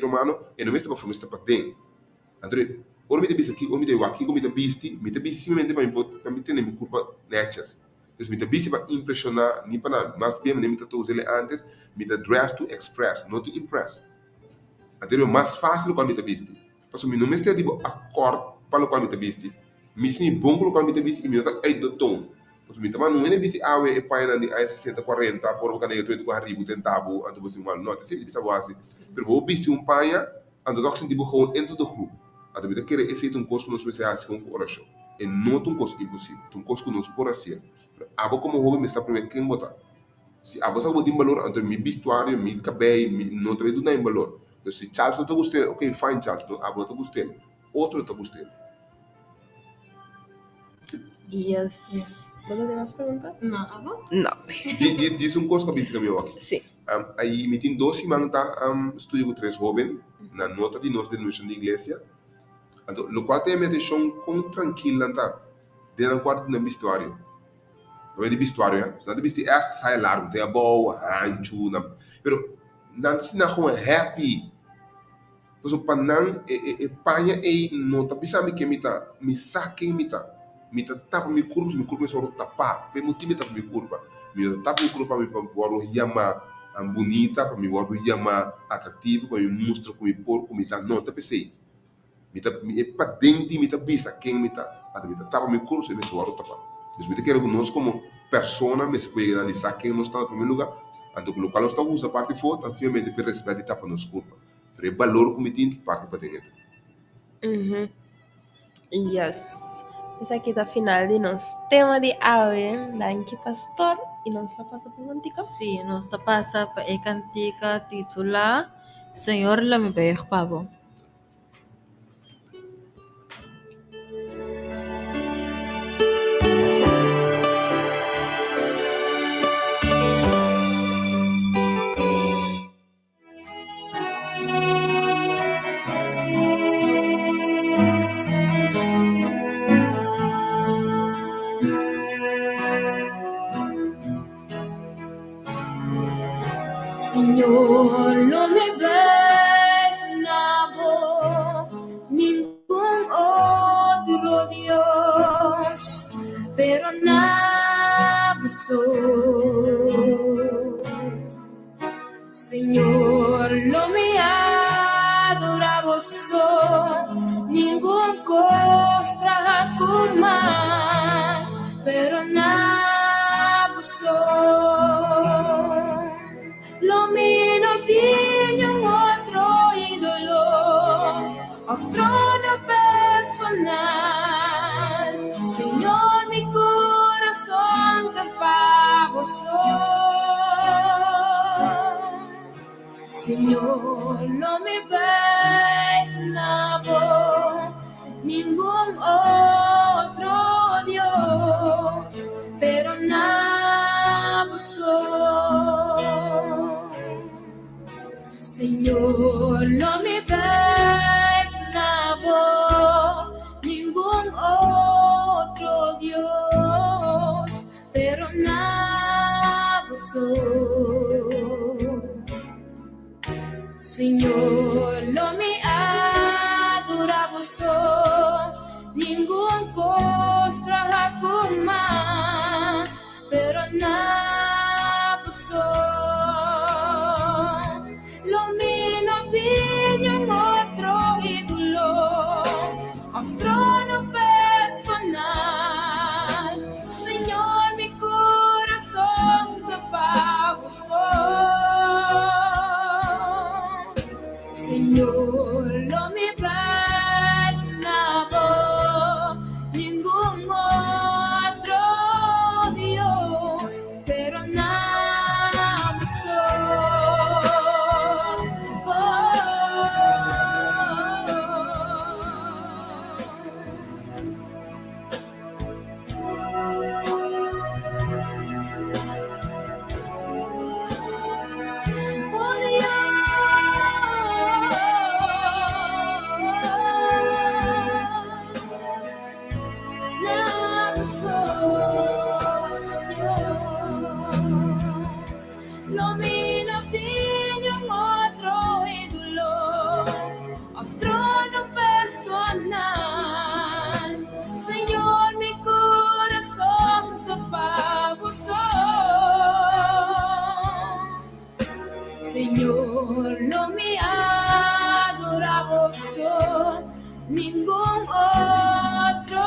Romano, e não é esta para formar esta para dentro. Então, ora me vista aqui, ora me aqui, comida vista, me vista simplesmente para me ter minha curva nechas. Então, me vista para impressionar, nem para nada, mas bem, me estou usando antes, me dress to express, not to impress. Então, é mais fácil quando me vista. Porque me não me está de acordo para o qual me vista. Me sim bom para o qual me vista e me está aí do tom. Porque me também não é vista a é pai na de 60 40 por o caneio 20 arriba tentavo anto você mal não sempre bisa assim. Pero vou vista pai anto doc senti bom dentro do grupo. Anto me quer esse um curso que nós precisamos com oração. E não um curso impossível, um curso que nós por assim. Abo como hobby me está primeiro quem botar. Se abo sabe botar valor anto mi vestuário, mi cabelo, não tem tudo em valor. Então se Charles não te gostando, ok, fine Charles, não abo não te gostando. Outro não te gostando. Yes. ¿Vos tem mais pergunta? Não, abo? Não. Diz um curso que eu me aqui. Sim. Aí me tem 12 semanas estudo com 3 jovens na nota de nossa denominação de igreja. Então, o qual tem a medição com tranquila tá dentro do quarto do vestuário. Não é de vestuário, é? Não é de vestuário, sai largo, tem a boa, ancho, pero não se não é happy. Pois o panang panha e não tá pensando que me saque me tapa me curva só tapar, pe muito me tapa me curva me para o yama bonita, para me o yama atrativo, para me mostrar como porco me tá não tá pensei me para dentro me tá bisa quem me tá tapa me curva me só tapa. Então me quero nós como persona me se pode analisar quem nós está no primeiro lugar, então o local nós está usa parte fora, simplesmente para respeito tapa nos curva. Pero o valor que me tem parte para dentro. Yes. Esse aqui tá final de nosso tema de hoje. Danke, pastor. E nós vamos passar por uma dica. Sim, nós passa para a cantiga titular Senhor, la me beir pavo. Señor, no me venabo ningún otro Dios, pero nada soy. Señor, no me adorabo soy, ningún costra curma, pero nada soy. Lo mío no tiene un otro ídolo, otro no personal. Señor, mi corazón te pago soy. Señor, no me venabo ningún otro Dios, pero nada soy. Señor, no me venabo ningún otro Dios, pero nada soy. Señor, no me adorabo soy, ningún costra cuma, pero nada soy. Lo mío no viene un otro ídolo, otro no personal. Señor, mi corazón te pago soy. Señor, Señor, no me adoramos ningún otro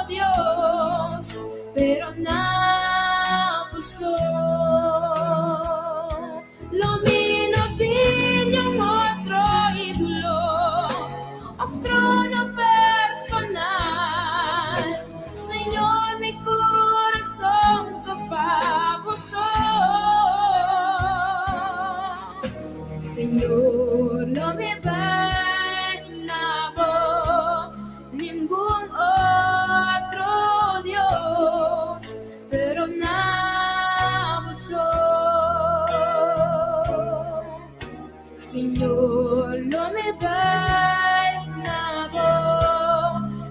Dios, pero nada puso. Lo mino tiene un otro ídolo, un trono personal. Señor, mi corazón topa vos. Señor, no me bailaba ningún otro Dios, pero nada soy. Señor, no me bailaba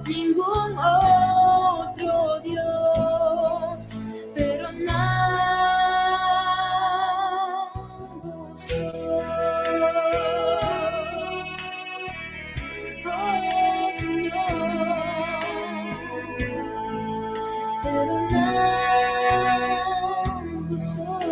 ningún otro Dios, pero nada soy. Oh, Señor, pero nada soy.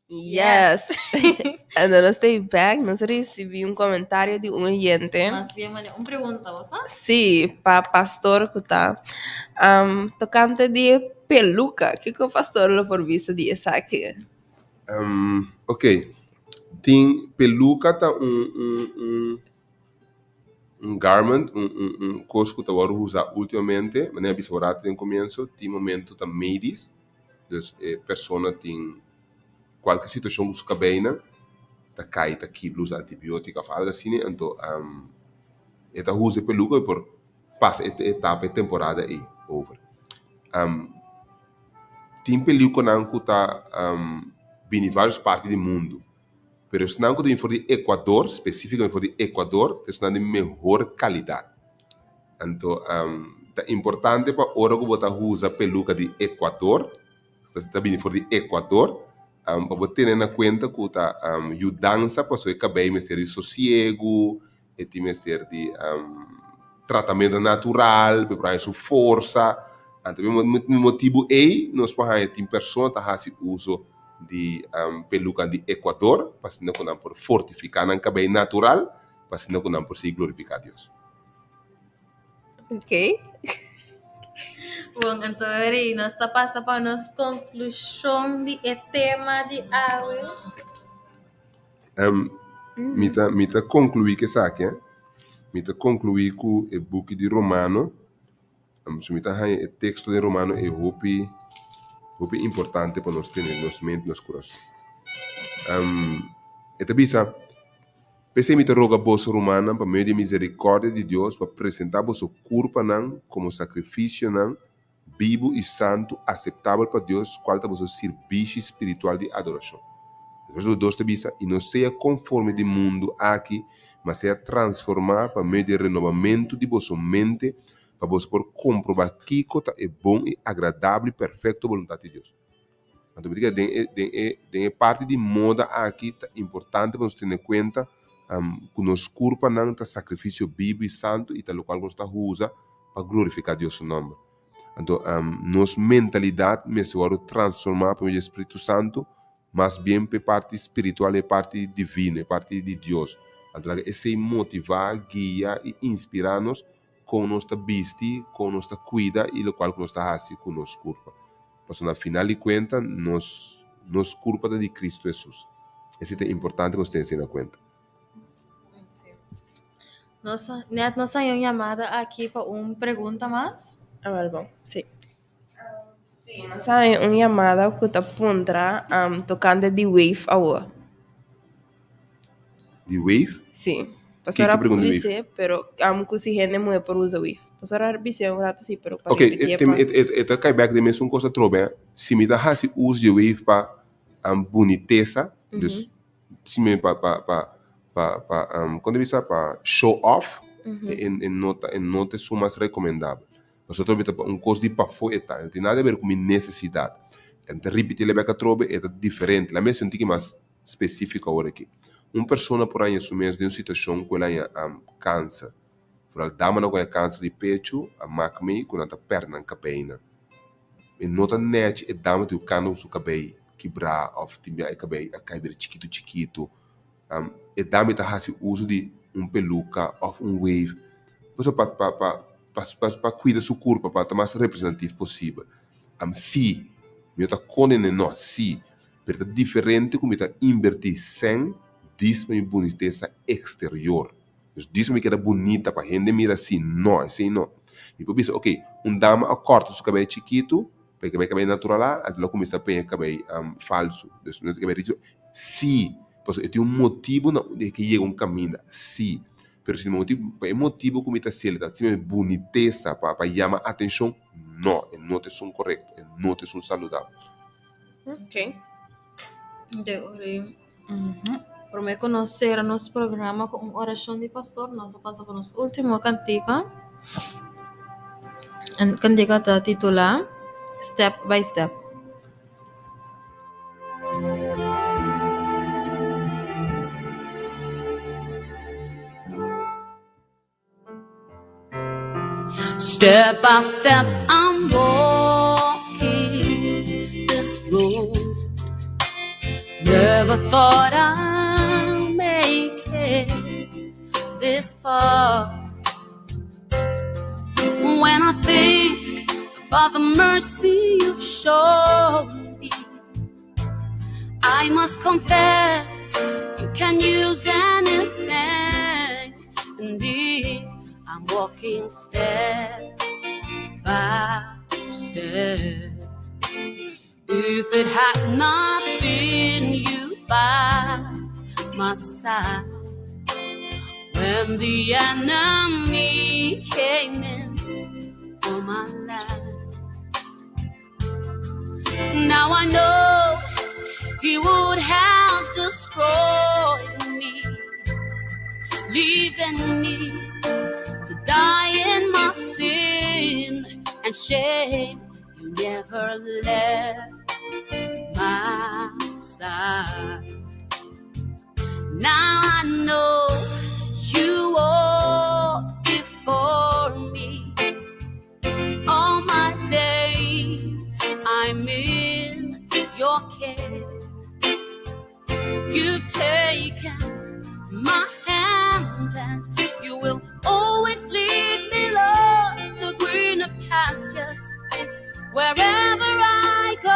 Yes. And nós stay back, nós recebi um comentário de um oyente. Mas bien, uma pergunta, ¿vos? Sim, para pastor que tá tocante de peluca. Que o pastor lo por vista de essa aqui? Ok. Tem peluca tá garment, coisa que eu vou usar ultimamente, mas não é bisaurado tem começo, tem momento tá medis, dus persona tem qualquer situação que fica bem, tá cai, tá aqui blusa antibiótica, algo assim, então esta usa peluca por passa esta etapa temporada aí over. Tem peluca não que tá em várias partes do mundo. Pero se não que for de Equador, especificamente for de Equador, é de melhor qualidade. Então, é importante para hora que você usa peluca de Equador, se está vindo for de Equador, para você ter em conta que está ajudando para seu cabelo ser de sossego, e tem ser de tratamento natural, para sua força. Então, o motivo é, nós podemos ter pessoas que fazem uso de peluca de Equador, para que não por fortificar o cabelo natural, para que não por se glorificar a Deus. Ok. Bom, então, nós está passando para a nossa conclusão de tema de hoje. Me concluir que sabe, hein? Me concluir com o book de Romano. Se me o texto de Romano é muito importante para nós ter nos mente, nos coração. E também pensei me roga vossa romana para meio de misericórdia de Deus para apresentar vosso corpo como sacrifício vivo e santo, aceitável para Deus, qual é vosso serviço espiritual de adoração. Verso 2 também e não seja conforme do mundo aqui, mas seja transformar para meio de renovamento de vossa mente, para você por comprovar que é bom e agradável e perfeito a vontade de Deus. Então, tem parte de moda aqui importante para nós ter em conta que nosso corpo não é sacrifício vivo e santo e tal qual nós usa para glorificar Deus seu nome. Então, nossa mentalidade me se vai transformar para o Espírito Santo, mas bem para parte espiritual e parte divina, e parte de Deus. Então, esse motivar, guiar e inspirar-nos com nossa vista, com nossa cuida e o qual nós estamos com o nosso corpo. Mas na final de contas, nosso corpo é de Cristo Jesus. Isso é importante que vocês tenham em conta. Nossa chamada aqui para uma pergunta mais. Bom, sim. Sim, nós temos uma chamada que está aponta tocante de Wave agora. De Wave? Sim. Que pergunta de Wave? Pero que se gente não é por usar Wave. Pastora dice um rato sim, pero para ok, então cai back de mesmo coisa trobe. Se me dá se uso de Wave para boniteza, dus sim quando bisa para show off nota sou mais recomendável. Mas eu trouxe um curso de para foi eta, não tem nada a ver com minha necessidade. Então repetir leva que trouxe é diferente. A minha senti mais específica agora aqui. Uma pessoa por aí assumir de uma situação que ela tem câncer. Por a dama não tem câncer de peito, a macme com a perna cabeina. E nota net e dama tem o cano no cabelo quebrar, ou tem a cabelo a cair chiquito. E dama está fazendo uso de peluca ou wave. Você para cuidar do seu corpo, para estar mais representativo possível. Se eu estou condenando, se, porque é diferente como está invertir sem diz-me boniteza exterior. Dus diz-me que era bonita para a gente mira assim, não. E por isso, ok, dama corta seu cabelo chiquito, porque o cabelo natural, até lá começa a pegar cabelo falso. Dus não é cabelo sim, pois tem motivo de que chega caminho, sim. Pero se motivo como está sendo, se boniteza para chamar atenção, não é som correto, não é som saudável. Ok. De ori. Por me conhecer nosso programa com uma oração de pastor, nós passamos para o nosso último cantiga. A cantiga está titulada Step by Step. Step by step, I'm walking this road. Never thought I'd make it this far. When I think about the mercy you've shown me, I must confess you can use anything. Indeed, I'm walking step by step. If it had not been you by my side, when the enemy came in for my life, now I know he would have destroyed me, leaving me to die in my sin and shame. You never left my side. Now I know you walk before me. All my days I'm in your care. You've taken my hand and you will always lead me, Lord, to greener pastures wherever I go.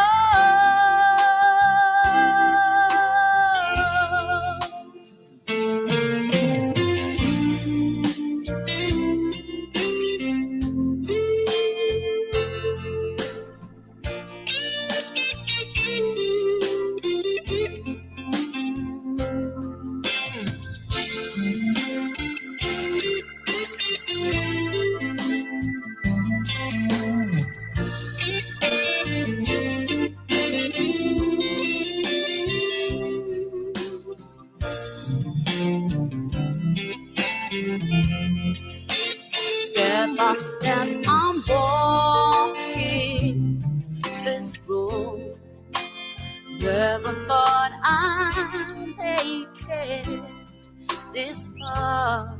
Step by step, I'm walking this road. Never thought I'd make it this far.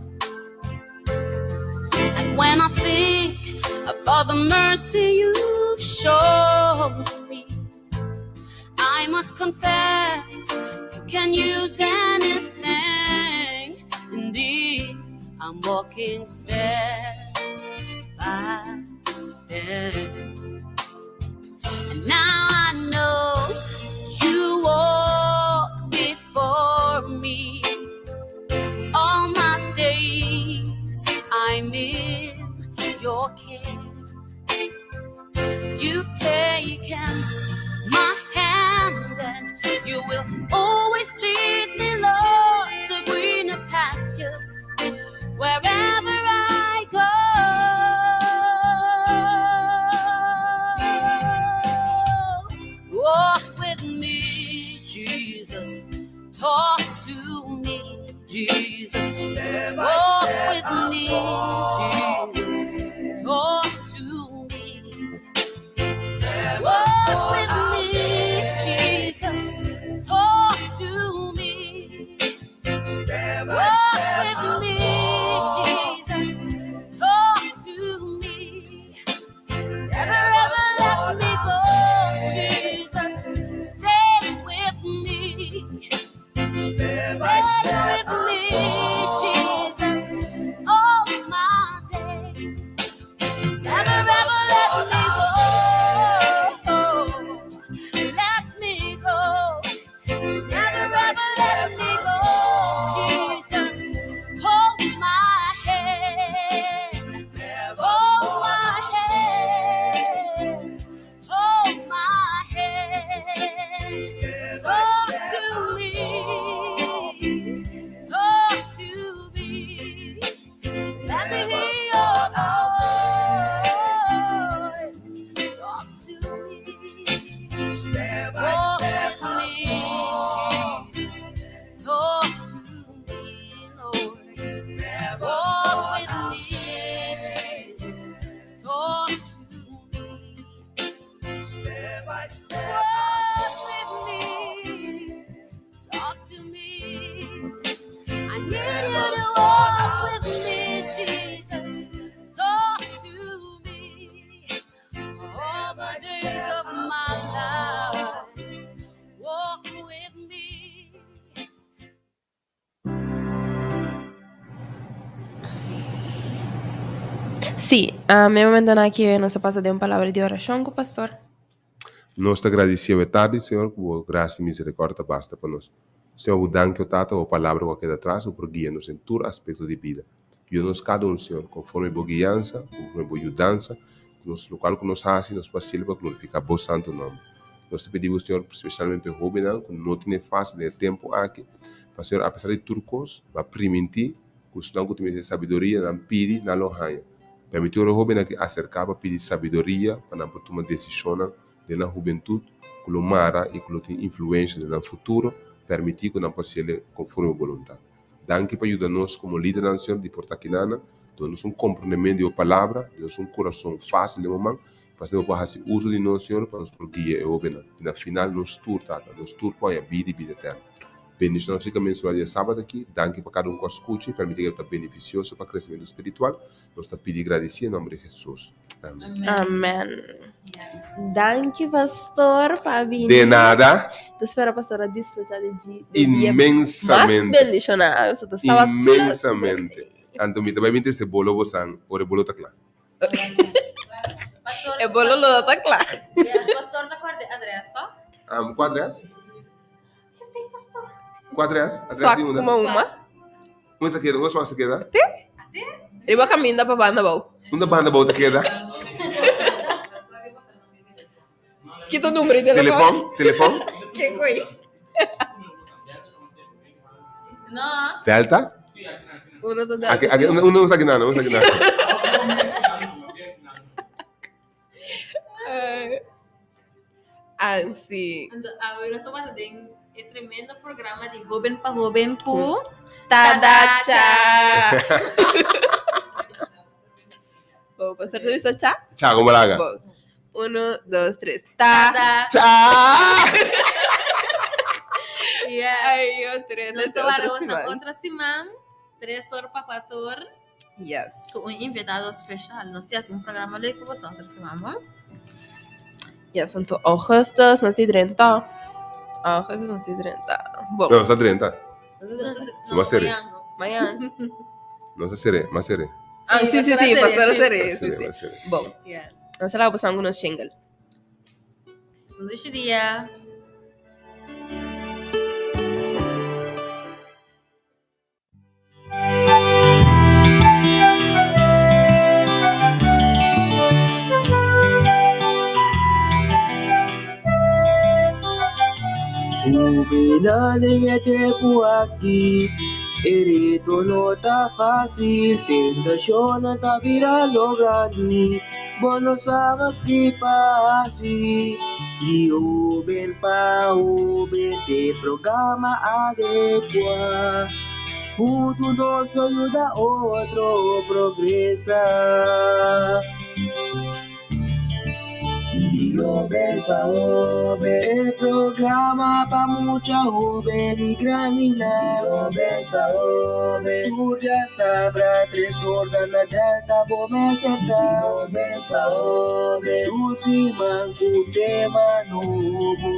And when I think about the mercy you've shown me, I must confess you can use anything. Indeed, I'm walking step by step. And now I know you walk before me. All my days I'm in your care. You've taken my hand and you will always lead me, Lord, to greener pastures wherever I go. to me, Jesus. Walk with me, Jesus. Talk to me. Walk with me, Jesus. Talk to me. Walk with me, Jesus. Talk to me. Never ever let me go, Jesus. Stay with me. Stay with me, Jesus. All my days. Never ever let me go. Let me go. Never ever let me go, Jesus. Hold my hand. Hold my hand. Hold my hand. Talk to me. Talk to me. Let me hear your voice. Talk to me. Walk with me, Jesus. Talk to me, Lord. Walk with me, Jesus. Talk to me. Step by step. Walk with me. Talk to me. I need you to walk with me, Jesus. Talk to me. All the days of my life. Walk with me. Sí, mi momento aqui nós passa de uma palavra de oração com o pastor. Nós te agradecemos tarde, Senhor, por graça e misericórdia basta para nós. Senhor, o danke, o tata, a palavra que queda atrás, o por guia-nos em todo aspecto de vida. Guia-nos cada Senhor, conforme a boa guiança, conforme a boa ajudança, nos local que nos hace, nos facilita para glorificar o santo nome. Nós te pedimos, Senhor, especialmente o jovem, que não tem fácil de tempo aqui, para Senhor, apesar de tudo coisa, vai permitir que os não que sabedoria, não pede, não lohanha. Permitiu o jovem que acercar para pedir sabedoria, para não tomar decisão na juventude, que o mara e que tem influência no futuro, permitir que não possa ser conforme a vontade. Danke para ajudar-nos como líder da nação de Portaquinana, dando-nos compreendimento da palavra, dando-nos coração fácil de momento, para que fazer uso de nós, Senhor, para nos guiar e obedar. E na final, nos turta, nos turpa a vida e vida eterna. Bendição nossa mensual de sábado aqui. Danke para cada que escute, permitir que seja beneficioso para o crescimento espiritual. Nós te pedimos agradecer em nome de Jesus. Amém. Amém. Danke, pastor, Fabi. De nada. Te espero, pastor, a desfrutar de Imensamente. mais bendicionado. Imensamente. Anto mi também me se bolo você, ore bolo tá claro. É bolo lo tá claro. Pastor na Andreas, tá? Quadras? Que sei, pastor. Quadras? Só que uma. Muita queda, uma só se queda. Riba caminho da banda bom. Uma banda boa queda. Que tu número de Telefone? Que coi? Não. Delta? Uno to Aqui não sabe nada, não sabe nada. Ansi. Agora só vai ter um tremendo programa de jovem para jovem com Tadacha. Bom, pastor, tu bisa cha? Tchau, como laga? Bom. 1, 2, 3. Ta. Tchau! Yeah. Aí, outra. Nós estamos outra semana, 3 horas para 4 horas, Yes. com um invitado especial. Nós temos um programa ali com você outra semana. Yes, então, Augustus, não sei 30. Augustus, não sei 30. Bom. Não, só 30. Não, série. Amanhã. Não, só seré, mas seré. Ah, sim, pastor, serei. Seré. Bom, Yes. nós lá passamos alguns shingle. Sanduíche dia. Ubinalingete kuaki, erito no ta fácil, tentación ta vira lograni, bonos amas que pasi, Joven pa joven de programa adequa. Juntos nos ayuda otro progresa. Joven pa joven, el programa pa mucha joven y granina. Joven pa joven, tú ya sabrás 3 horas na delta bomeketa. Joven pa joven, tú si manco tema novo.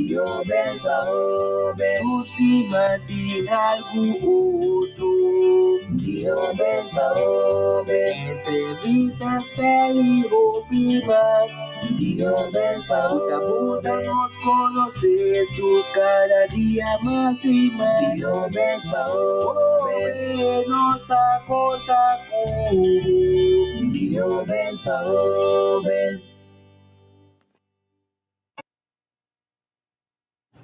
Joven pa joven, tú si mantin algo outro. Joven pa joven, entrevistas periódicas. Joven pa joven, nos conoce Jesús cada día más y más. Joven pa joven, nos da conta con. Joven pa joven.